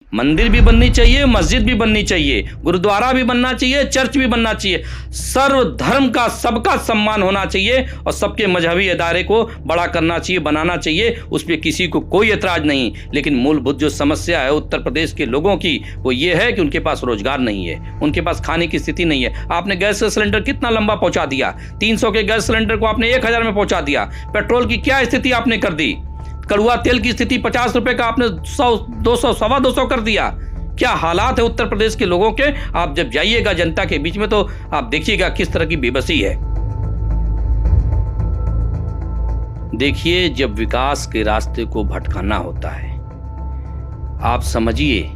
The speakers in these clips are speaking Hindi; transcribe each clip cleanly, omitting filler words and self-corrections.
मंदिर भी बननी चाहिए, मस्जिद भी बननी चाहिए, गुरुद्वारा भी बनना चाहिए, चर्च भी बनना चाहिए। सर्व धर्म का सबका सम्मान होना चाहिए और सबके मजहबी इदारे को बड़ा करना चाहिए, बनाना चाहिए। उस पर किसी को कोई एतराज नहीं। लेकिन मूलभूत जो समस्या है उत्तर प्रदेश के लोगों की वो ये है कि उनके पास रोजगार नहीं है, उनके पास खाने की स्थिति नहीं है। आपने गैस का सिलेंडर कितना लंबा पहुंचा दिया, 300 के गैस सिलेंडर को आपने 1000 में पहुंचा दिया। पेट्रोल की क्या स्थिति आपने कर दी। कड़ुआ तेल की स्थिति 50 रुपए का आपने 100, 200, 250 कर दिया। क्या हालात है उत्तर प्रदेश के लोगों के। आप जब जाइएगा जनता के बीच में तो आप देखिएगा किस तरह की बेबसी है। देखिए, जब विकास के रास्ते को भटकाना होता है, आप समझिए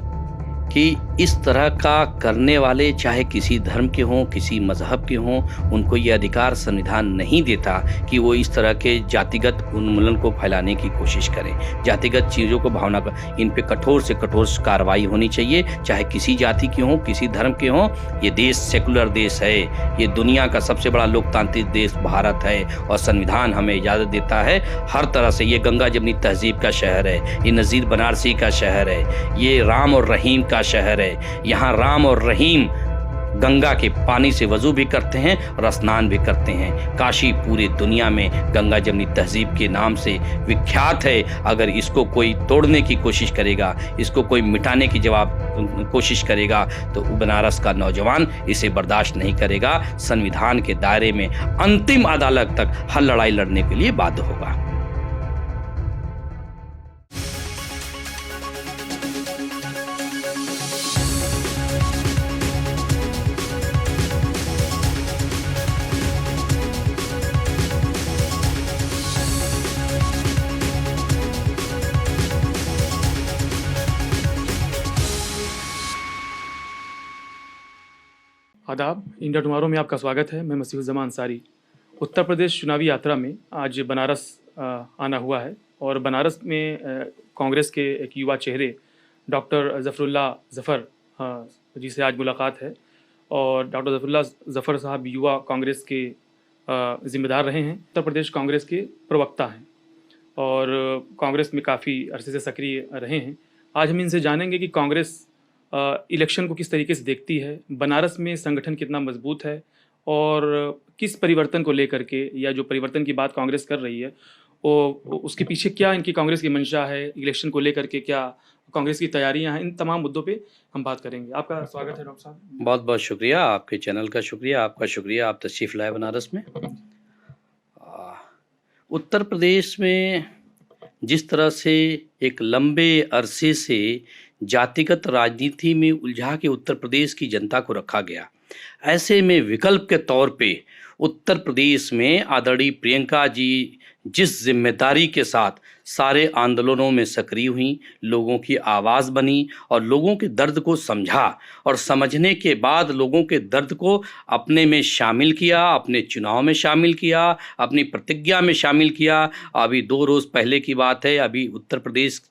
कि इस तरह का करने वाले चाहे किसी धर्म के हों, किसी मजहब के हों, उनको ये अधिकार संविधान नहीं देता कि वो इस तरह के जातिगत उन्मूलन को फैलाने की कोशिश करें, जातिगत चीज़ों को भावना कर। इन पे कठोर से कठोर कार्रवाई होनी चाहिए, चाहे किसी जाति के हों, किसी धर्म के हों। ये देश सेकुलर देश है, ये दुनिया का सबसे बड़ा लोकतांत्रिक देश भारत है और संविधान हमें इजाज़त देता है हर तरह से। ये गंगा जमनी तहजीब का शहर है, ये नज़ीर बनारसी का शहर है, ये राम और रहीम का शहर है। यहाँ राम और रहीम गंगा के पानी से वजू भी करते हैं और स्नान भी करते हैं। काशी पूरी दुनिया में गंगा जमनी तहजीब के नाम से विख्यात है। अगर इसको कोई तोड़ने की कोशिश करेगा, इसको कोई मिटाने की कोशिश करेगा तो बनारस का नौजवान इसे बर्दाश्त नहीं करेगा। संविधान के दायरे में अंतिम अदालत तक हर लड़ाई लड़ने के लिए बाध्य होगा। आदाब, इंडिया टुमारो में आपका स्वागत है। मैं मसीहुज़्ज़मान अंसारी। उत्तर प्रदेश चुनावी यात्रा में आज बनारस आना हुआ है और बनारस में कांग्रेस के एक युवा चेहरे डॉक्टर ज़फ़रुल्लाह ज़फ़र जी से आज मुलाकात है। और डॉक्टर ज़फ़रुल्लाह ज़फ़र साहब युवा कांग्रेस के ज़िम्मेदार रहे हैं, उत्तर प्रदेश कांग्रेस के प्रवक्ता हैं और कांग्रेस में काफ़ी अरसे से सक्रिय रहे हैं। आज हम इनसे जानेंगे कि कांग्रेस इलेक्शन को किस तरीके से देखती है, बनारस में संगठन कितना मजबूत है और किस परिवर्तन को लेकर के, या जो परिवर्तन की बात कांग्रेस कर रही है वो उसके पीछे क्या इनकी कांग्रेस की मंशा है, इलेक्शन को लेकर के क्या कांग्रेस की तैयारियां हैं। इन तमाम मुद्दों पे हम बात करेंगे। आपका स्वागत है डॉक्टर साहब। बहुत बहुत शुक्रिया, आपके चैनल का शुक्रिया, आपका शुक्रिया, आप तशरीफ़ लाए बनारस में। उत्तर प्रदेश में जिस तरह से एक लंबे अरसे से जातिगत राजनीति में उलझा के उत्तर प्रदेश की जनता को रखा गया, ऐसे में विकल्प के तौर पे उत्तर प्रदेश में आदरणीय प्रियंका जी जिस जिम्मेदारी के साथ सारे आंदोलनों में सक्रिय हुई, लोगों की आवाज़ बनी और लोगों के दर्द को समझा और समझने के बाद लोगों के दर्द को अपने में शामिल किया, अपने चुनाव में शामिल किया, अपनी प्रतिज्ञा में शामिल किया। अभी 2 रोज़ पहले की बात है, अभी उत्तर प्रदेश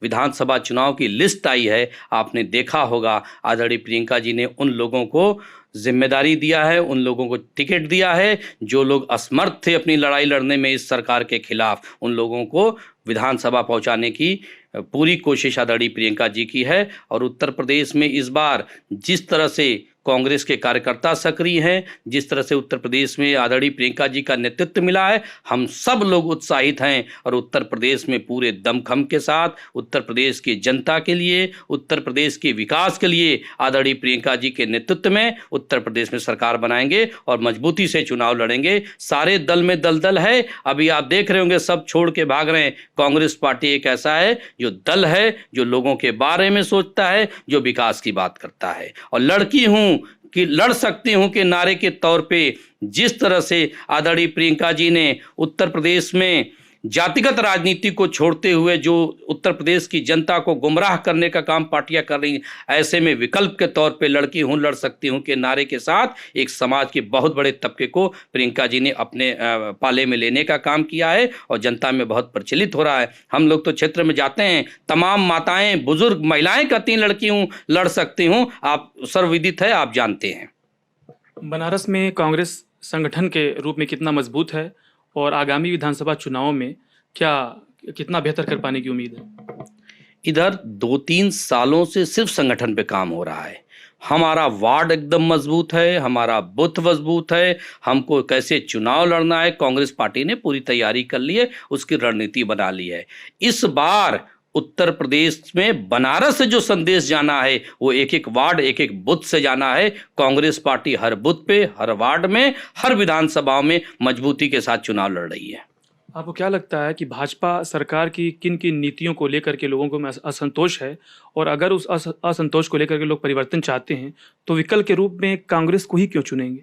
विधानसभा चुनाव की लिस्ट आई है। आपने देखा होगा आदरणीय प्रियंका जी ने उन लोगों को जिम्मेदारी दिया है, उन लोगों को टिकट दिया है जो लोग असमर्थ थे अपनी लड़ाई लड़ने में इस सरकार के खिलाफ, उन लोगों को विधानसभा पहुंचाने की पूरी कोशिश आदरणीय प्रियंका जी की है। और उत्तर प्रदेश में इस बार जिस तरह से कांग्रेस के कार्यकर्ता सक्रिय हैं, जिस तरह से उत्तर प्रदेश में आदरणीय प्रियंका जी का नेतृत्व मिला है, हम सब लोग उत्साहित हैं और उत्तर प्रदेश में पूरे दमखम के साथ उत्तर प्रदेश की जनता के लिए, उत्तर प्रदेश के विकास के लिए आदरणीय प्रियंका जी के नेतृत्व में उत्तर प्रदेश में सरकार बनाएंगे और मजबूती से चुनाव लड़ेंगे। सारे दल में दलदल है। अभी आप देख रहे होंगे सब छोड़ के भाग रहे हैं। कांग्रेस पार्टी एक ऐसा है जो दल है, जो लोगों के बारे में सोचता है, जो विकास की बात करता है। और लड़की हूं कि लड़ सकती हूं के नारे के तौर पे जिस तरह से आदरणीय प्रियंका जी ने उत्तर प्रदेश में जातिगत राजनीति को छोड़ते हुए जो उत्तर प्रदेश की जनता को गुमराह करने का काम पार्टियां कर रही हैं, ऐसे में विकल्प के तौर पे लड़की हूं लड़ सकती हूं के नारे के साथ एक समाज के बहुत बड़े तबके को प्रियंका जी ने अपने पाले में लेने का काम किया है और जनता में बहुत प्रचलित हो रहा है। हम लोग तो क्षेत्र में जाते हैं, तमाम माताएं, बुजुर्ग, महिलाएं कहती हैं लड़की हूं लड़ सकती हूं। आप सर्वविदित है, आप जानते हैं। बनारस में कांग्रेस संगठन के रूप में कितना मजबूत है और आगामी विधानसभा चुनावों में क्या कितना बेहतर कर पाने की उम्मीद है? इधर 2-3 सालों से सिर्फ संगठन पे काम हो रहा है। हमारा वार्ड एकदम मजबूत है, हमारा बूथ मजबूत है, हमको कैसे चुनाव लड़ना है कांग्रेस पार्टी ने पूरी तैयारी कर ली है, उसकी रणनीति बना ली है। इस बार उत्तर प्रदेश में बनारस से जो संदेश जाना है वो एक एक वार्ड एक एक बूथ से जाना है। कांग्रेस पार्टी हर बूथ पे, हर वार्ड में, हर विधानसभा में मजबूती के साथ चुनाव लड़ रही है। आपको क्या लगता है कि भाजपा सरकार की किन किन नीतियों को लेकर के लोगों को में असंतोष है, और अगर उस असंतोष को लेकर के लोग परिवर्तन चाहते हैं तो विकल्प के रूप में कांग्रेस को ही क्यों चुनेंगे?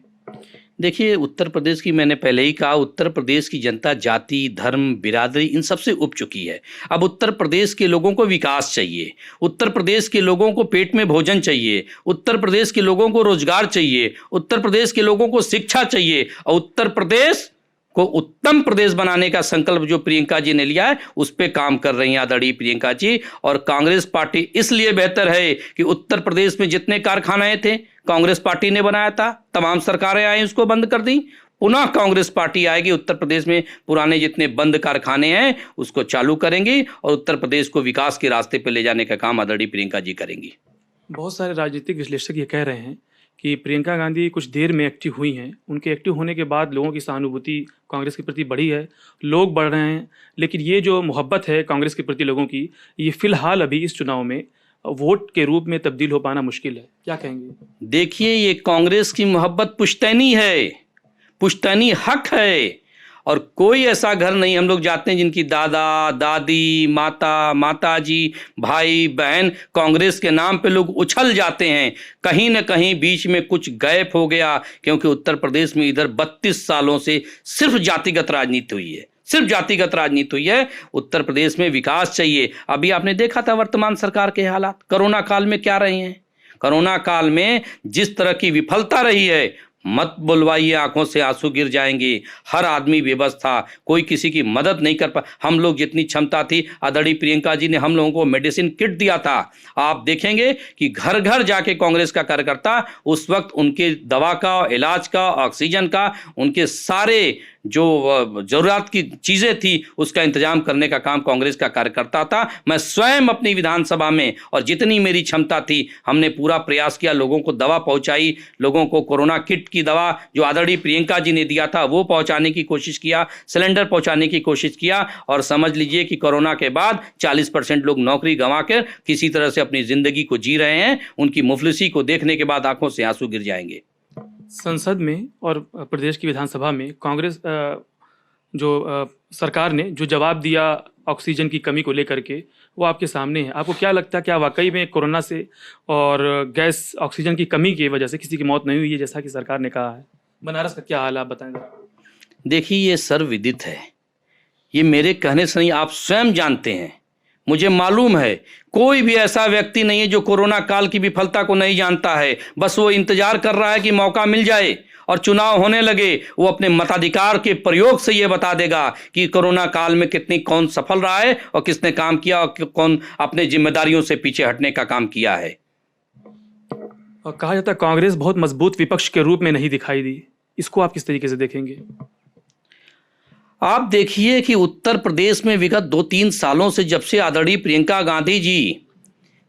देखिए, उत्तर प्रदेश की, मैंने पहले ही कहा, उत्तर प्रदेश की जनता जाति, धर्म, बिरादरी इन सब से उब चुकी है। अब उत्तर प्रदेश के लोगों को विकास चाहिए, उत्तर प्रदेश के लोगों को पेट में भोजन चाहिए, उत्तर प्रदेश के लोगों को रोजगार चाहिए, उत्तर प्रदेश के लोगों को शिक्षा चाहिए, और उत्तर प्रदेश को उत्तम प्रदेश बनाने का संकल्प जो प्रियंका जी ने लिया है उस पे काम कर रही हैं आदरणीय प्रियंका जी। और कांग्रेस पार्टी इसलिए बेहतर है कि उत्तर प्रदेश में जितने कारखाने थे कांग्रेस पार्टी ने बनाया था, तमाम सरकारें आई उसको बंद कर दी। पुनः कांग्रेस पार्टी आएगी, उत्तर प्रदेश में पुराने जितने बंद कारखाने हैं उसको चालू करेंगी और उत्तर प्रदेश को विकास के रास्ते पर ले जाने का काम आदरणीय प्रियंका जी करेंगी। बहुत सारे राजनीतिक विश्लेषक ये कह रहे हैं कि प्रियंका गांधी कुछ देर में एक्टिव हुई हैं, उनके एक्टिव होने के बाद लोगों की सहानुभूति कांग्रेस के प्रति बढ़ी है, लोग बढ़ रहे हैं, लेकिन ये जो मोहब्बत है कांग्रेस के प्रति लोगों की, ये फिलहाल अभी इस चुनाव में वोट के रूप में तब्दील हो पाना मुश्किल है। क्या कहेंगे? देखिए, ये कांग्रेस की मोहब्बत पुश्तैनी है, पुश्तैनी हक है, और कोई ऐसा घर नहीं हम लोग जाते हैं जिनकी दादा दादी, माता माताजी, भाई बहन कांग्रेस के नाम पे लोग उछल जाते हैं। कहीं ना कहीं बीच में कुछ गैप हो गया, क्योंकि उत्तर प्रदेश में इधर 32 सालों से सिर्फ जातिगत राजनीति हुई है, सिर्फ जातिगत राजनीति हुई है। उत्तर प्रदेश में विकास चाहिए। अभी आपने देखा था वर्तमान सरकार के हालात, कोरोना काल में क्या रहे हैं। कोरोना काल में जिस तरह की विफलता रही है, मत बुलवाइए, आंखों से आंसू गिर जाएंगे। हर आदमी बेबस था, कोई किसी की मदद नहीं कर पा। हम लोग जितनी क्षमता थी, आदरणीय प्रियंका जी ने हम लोगों को मेडिसिन किट दिया था। आप देखेंगे कि घर घर जाके कांग्रेस का कार्यकर्ता उस वक्त उनके दवा का, इलाज का, ऑक्सीजन का, उनके सारे जो जरूरत की चीजें थी उसका इंतजाम करने का काम कांग्रेस का कार्यकर्ता था। मैं स्वयं अपनी विधानसभा में और जितनी मेरी क्षमता थी हमने पूरा प्रयास किया, लोगों को दवा पहुंचाई, लोगों को कोरोना किट की दवा जो आदरणीय प्रियंका जी ने दिया था वो पहुंचाने की कोशिश किया, सिलेंडर पहुंचाने की कोशिश किया। और समझ लीजिए कि कोरोना के बाद 40% लोग नौकरी गंवाकर किसी तरह से अपनी जिंदगी को जी रहे हैं। उनकी मुफलिसी को देखने के बाद आंखों से आंसू गिर जाएंगे। संसद में और प्रदेश की विधानसभा में कांग्रेस सरकार ने जो जवाब दिया ऑक्सीजन की कमी को लेकर के, वो आपके सामने है। आपको क्या लगता है, क्या वाकई में कोरोना से और गैस ऑक्सीजन की कमी की वजह से किसी की मौत नहीं हुई है जैसा कि सरकार ने कहा है? बनारस का क्या हाल है, आप बताएं। देखिए, ये सर्वविदित है, ये मेरे कहने से नहीं, आप स्वयं जानते हैं, मुझे मालूम है। कोई भी ऐसा व्यक्ति नहीं है जो कोरोना काल की विफलता को नहीं जानता है। बस वो इंतजार कर रहा है कि मौका मिल जाए और चुनाव होने लगे, वो अपने मताधिकार के प्रयोग से ये बता देगा कि कोरोना काल में कौन सफल रहा है और किसने काम किया और कौन अपने जिम्मेदारियों से पीछे हटने का काम किया है। और कहा जाता है कांग्रेस बहुत मजबूत विपक्ष के रूप में नहीं दिखाई दी, इसको आप किस तरीके से देखेंगे? आप देखिए कि उत्तर प्रदेश में विगत 2-3 सालों से जब से आदरणीय प्रियंका गांधी जी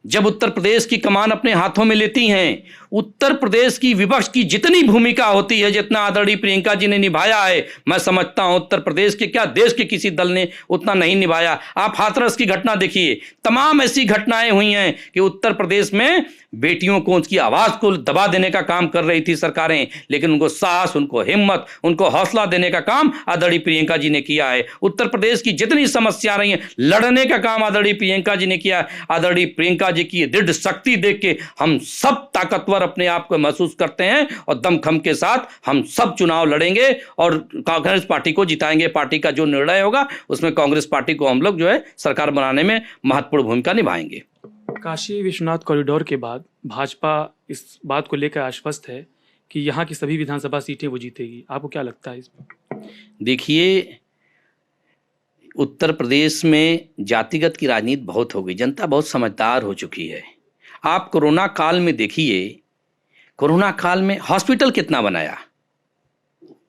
जब उत्तर प्रदेश की कमान अपने हाथों में लेती हैं, उत्तर प्रदेश की विपक्ष की जितनी भूमिका होती है, जितना आदरणीय प्रियंका जी ने निभाया है, मैं समझता हूं उत्तर प्रदेश के क्या देश के किसी दल ने उतना नहीं निभाया। आप हाथरस की घटना देखिए, तमाम ऐसी घटनाएं हुई हैं कि उत्तर प्रदेश में बेटियों को उसकी आवाज को दबा देने का काम कर रही थी सरकारें, लेकिन उनको साहस, उनको हिम्मत, उनको हौसला देने का काम आदरणीय प्रियंका जी ने किया है। उत्तर प्रदेश की जितनी समस्या रही है, लड़ने का काम आदरणीय प्रियंका जी ने किया है। आदरणीय प्रियंका जी की दृढ़ शक्ति देख के हम सब ताकतवर अपने आप को महसूस करते हैं और दमखम के साथ हम सब चुनाव लड़ेंगे और कांग्रेस पार्टी को जिताएंगे। पार्टी का जो निर्णय होगा उसमें कांग्रेस पार्टी को हम लोग जो है सरकार बनाने में महत्वपूर्ण भूमिका निभाएंगे। काशी विश्वनाथ कॉरिडोर के बाद भाजपा इस बात को लेकर आश्वस्त है कि यहाँ की सभी विधानसभा सीटें वो जीतेगी। आपको क्या लगता है इसमें? देखिए, उत्तर प्रदेश में जातिगत की राजनीति बहुत हो गई, जनता बहुत समझदार हो चुकी है। आप कोरोना काल में देखिए, कोरोना काल में हॉस्पिटल कितना बनाया,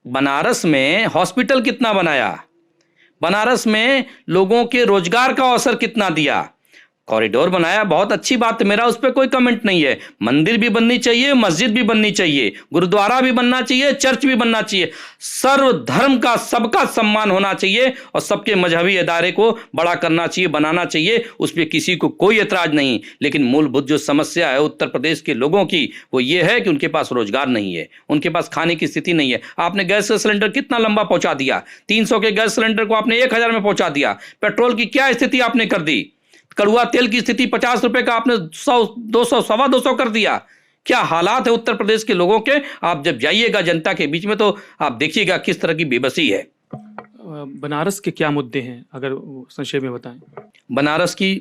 बनारस में हॉस्पिटल कितना बनाया, बनारस में लोगों के रोजगार का अवसर कितना दिया। कॉरिडोर बनाया, बहुत अच्छी बात है, मेरा उस पर कोई कमेंट नहीं है। मंदिर भी बननी चाहिए, मस्जिद भी बननी चाहिए, गुरुद्वारा भी बनना चाहिए, चर्च भी बनना चाहिए। सर्व धर्म का सबका सम्मान होना चाहिए और सबके मजहबी इदारे को बड़ा करना चाहिए, बनाना चाहिए, उस पर किसी को कोई एतराज नहीं। लेकिन मूलभूत जो समस्या है उत्तर प्रदेश के लोगों की वो ये है कि उनके पास रोजगार नहीं है, उनके पास खाने की स्थिति नहीं है। आपने गैस का सिलेंडर कितना लंबा पहुंचा दिया, 300 के गैस सिलेंडर को आपने 1000 में पहुंचा दिया। पेट्रोल की क्या स्थिति आपने कर दी, कड़ुआ तेल की स्थिति 50 रुपए का आपने 100, 200, 250 कर दिया। क्या हालात है उत्तर प्रदेश के लोगों के। आप जब जाइएगा जनता के बीच में तो आप देखिएगा किस तरह की बेबसी है। बनारस के क्या मुद्दे हैं, अगर संक्षेप में बताएं। बनारस की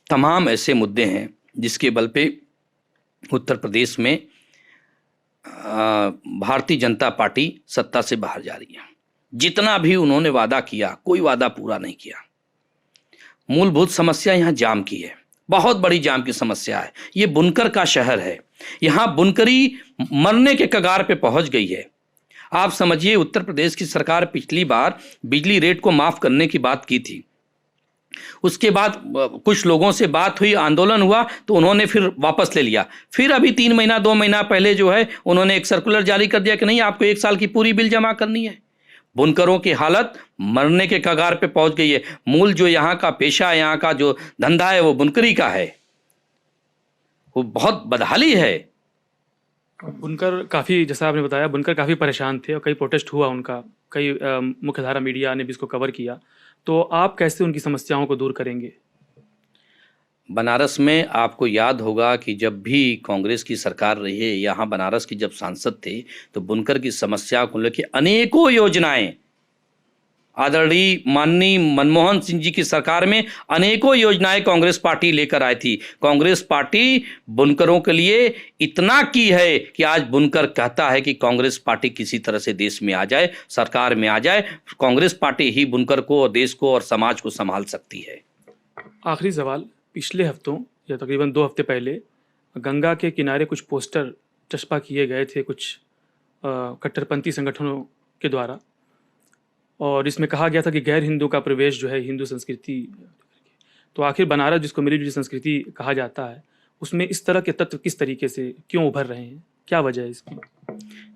तमाम ऐसे मुद्दे हैं जिसके बल पे उत्तर प्रदेश में भारतीय जनता पार्टी सत्ता से बाहर जा रही है। जितना भी उन्होंने वादा किया, कोई वादा पूरा नहीं किया। मूलभूत समस्या यहाँ जाम की है, बहुत बड़ी जाम की समस्या है। ये बुनकर का शहर है, यहाँ बुनकरी मरने के कगार पे पहुंच गई है। आप समझिए उत्तर प्रदेश की सरकार पिछली बार बिजली रेट को माफ करने की बात की थी, उसके बाद कुछ लोगों से बात हुई, आंदोलन हुआ तो उन्होंने फिर वापस ले लिया। फिर अभी 3 महीना 2 महीना पहले जो है उन्होंने एक सर्कुलर जारी कर दिया कि नहीं, आपको 1 साल की पूरी बिल जमा करनी है। बुनकरों की हालत मरने के कगार पे पहुंच गई है। मूल जो यहाँ का पेशा है, यहाँ का जो धंधा है वो बुनकरी का है, वो बहुत बदहाली है। बुनकर काफ़ी, जैसा आपने बताया, बुनकर काफ़ी परेशान थे और कई प्रोटेस्ट हुआ उनका, कई मुख्यधारा मीडिया ने भी इसको कवर किया। तो आप कैसे उनकी समस्याओं को दूर करेंगे? बनारस में आपको याद होगा कि जब भी कांग्रेस की सरकार रही है, यहाँ बनारस की जब सांसद थे तो बुनकर की समस्या को लेकर अनेकों योजनाएं, आदरणीय माननीय मनमोहन सिंह जी की सरकार में अनेकों योजनाएं कांग्रेस पार्टी लेकर आई थी। कांग्रेस पार्टी बुनकरों के लिए इतना की है कि आज बुनकर कहता है कि कांग्रेस पार्टी किसी तरह से देश में आ जाए, सरकार में आ जाए। कांग्रेस पार्टी ही बुनकर को और देश को और समाज को संभाल सकती है। आखिरी सवाल, पिछले हफ्तों या तकरीबन 2 हफ्ते पहले गंगा के किनारे कुछ पोस्टर चस्पा किए गए थे कुछ कट्टरपंथी संगठनों के द्वारा, और इसमें कहा गया था कि गैर हिंदू का प्रवेश जो है हिंदू संस्कृति। तो आखिर बनारस, जिसको मिली जुली संस्कृति कहा जाता है, उसमें इस तरह के तत्व किस तरीके से क्यों उभर रहे हैं, क्या वजह है इसकी?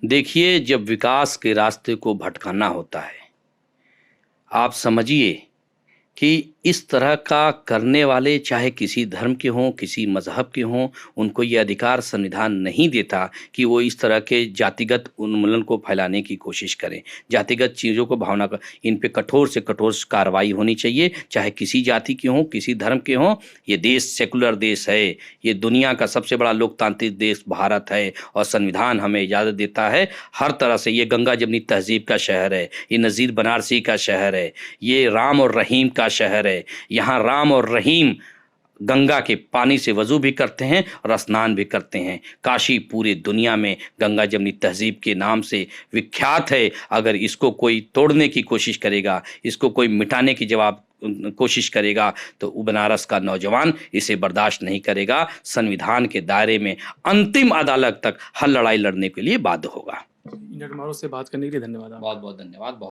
देखिए, जब विकास के रास्ते को भटकाना होता है, आप समझिए कि इस तरह का करने वाले चाहे किसी धर्म के हों, किसी मजहब के हों, उनको ये अधिकार संविधान नहीं देता कि वो इस तरह के जातिगत उन्मूलन को फैलाने की कोशिश करें, जातिगत चीज़ों को भावना कर। इन पे कठोर से कठोर कार्रवाई होनी चाहिए, चाहे किसी जाति के हों, किसी धर्म के हों। ये देश सेकुलर देश है, ये दुनिया का सबसे बड़ा लोकतांत्रिक देश भारत है और संविधान हमें इजाज़त देता है हर तरह से। ये गंगा जमनी तहजीब का शहर है, ये नज़ीर बनारसी का शहर है, ये राम और रहीम का शहर है। यहाँ राम और रहीम गंगा के पानी से वजू भी करते हैं और स्नान भी करते हैं। काशी पूरे दुनिया में गंगा जमनी तहजीब के नाम से विख्यात है। अगर इसको कोई तोड़ने की कोशिश करेगा, इसको कोई मिटाने की कोशिश करेगा तो बनारस का नौजवान इसे बर्दाश्त नहीं करेगा। संविधान के दायरे में अंतिम अदालत तक हर लड़ाई लड़ने के लिए बाध्य होगा। से बात करने के लिए धन्यवाद। बहुत बहुत धन्यवाद।